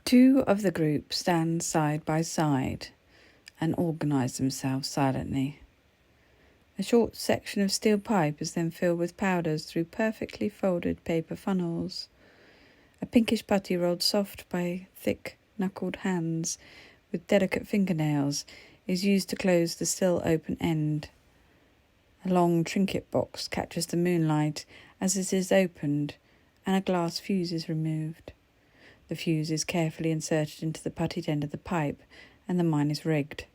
Two of the group stand side by side and organise themselves silently. A short section of steel pipe is then filled with powders through perfectly folded paper funnels. A pinkish putty rolled soft by thick-knuckled hands with delicate fingernails is used to close the still open end. A long trinket box catches the moonlight as it is opened, and a glass fuse is removed. The fuse is carefully inserted into the puttied end of the pipe, and the mine is rigged.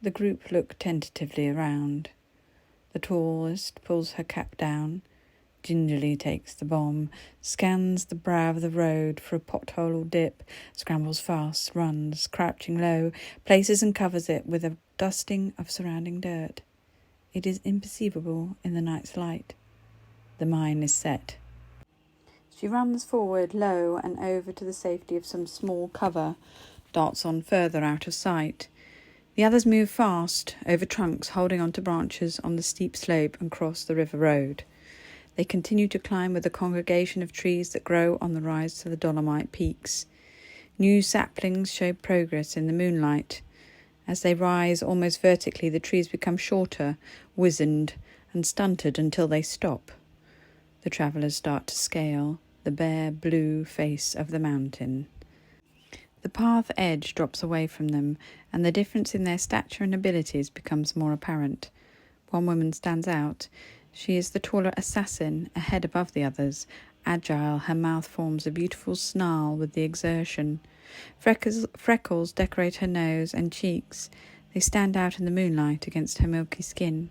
The group look tentatively around. The tallest pulls her cap down, gingerly takes the bomb, scans the brow of the road for a pothole or dip, scrambles fast, runs, crouching low, places and covers it with a dusting of surrounding dirt. It is imperceivable in the night's light. The mine is set. She runs forward low and over to the safety of some small cover, darts on further out of sight. The others move fast, over trunks holding onto branches on the steep slope and cross the river road. They continue to climb with a congregation of trees that grow on the rise to the Dolomite peaks. New saplings show progress in the moonlight. As they rise almost vertically, the trees become shorter, wizened and stunted until they stop. The travellers start to scale the bare blue face of the mountain. The path edge drops away from them, and the difference in their stature and abilities becomes more apparent. One woman stands out. She is the taller assassin, a head above the others. Agile, her mouth forms a beautiful snarl with the exertion. Freckles decorate her nose and cheeks. They stand out in the moonlight against her milky skin.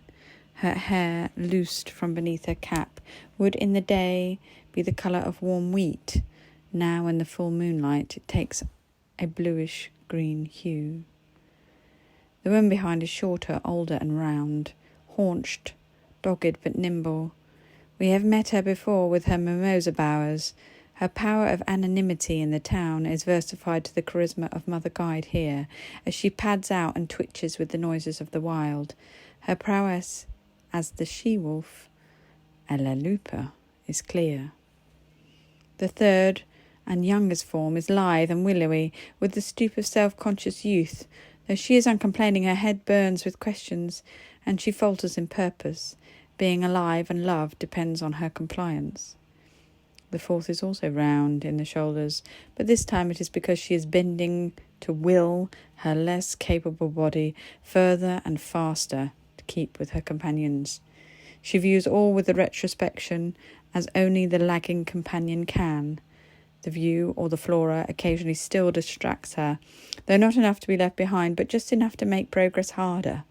Her hair, loosed from beneath her cap, would in the day be the colour of warm wheat. Now in the full moonlight it takes a bluish-green hue. The woman behind is shorter, older and round, haunched, dogged but nimble. We have met her before with her mimosa bowers. Her power of anonymity in the town is versified to the charisma of Mother Guide here, as she pads out and twitches with the noises of the wild. Her prowess as the she-wolf, a la lupa, is clear. The third and youngest form is lithe and willowy, with the stoop of self-conscious youth. Though she is uncomplaining, her head burns with questions, and she falters in purpose. Being alive and loved depends on her compliance. The fourth is also round in the shoulders, but this time it is because she is bending to will her less capable body further and faster to keep with her companions. She views all with the retrospection as only the lagging companion can. The view or the flora occasionally still distracts her, though not enough to be left behind, but just enough to make progress harder.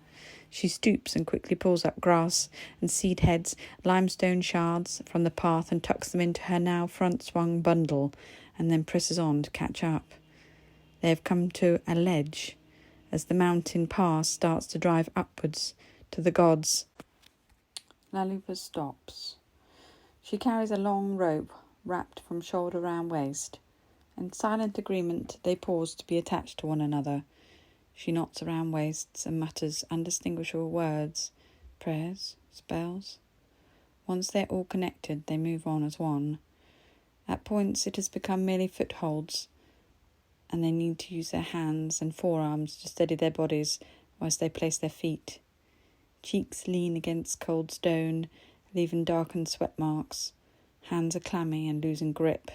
She stoops and quickly pulls up grass and seed heads, limestone shards from the path and tucks them into her now front-swung bundle, and then presses on to catch up. They have come to a ledge as the mountain pass starts to drive upwards to the gods. La Lupa stops. She carries a long rope wrapped from shoulder round waist. In silent agreement, they pause to be attached to one another. She knots around waists and mutters undistinguishable words, prayers, spells. Once they're all connected, they move on as one. At points, it has become merely footholds, and they need to use their hands and forearms to steady their bodies whilst they place their feet. Cheeks lean against cold stone, leaving darkened sweat marks. Hands are clammy and losing grip.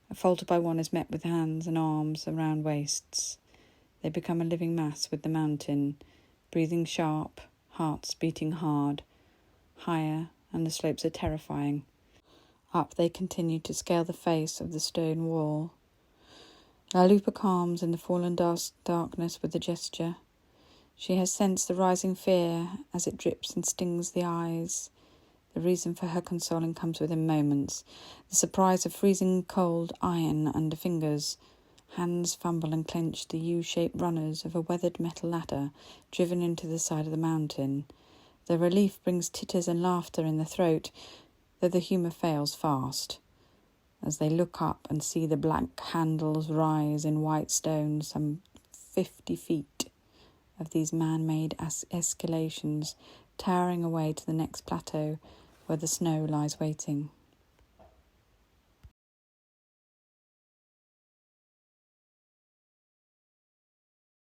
A falter by one is met with hands and arms around waists. They become a living mass with the mountain, breathing sharp, hearts beating hard. Higher, and the slopes are terrifying. Up they continue to scale the face of the stone wall. La Lupa calms in the fallen darkness with a gesture. She has sensed the rising fear as it drips and stings the eyes. The reason for her consoling comes within moments. The surprise of freezing cold iron under fingers. Hands fumble and clench the U-shaped runners of a weathered metal ladder driven into the side of the mountain. The relief brings titters and laughter in the throat, though the humour fails fast. As they look up and see the black handles rise in white stone some 50 feet of these man-made escalations, towering away to the next plateau where the snow lies waiting.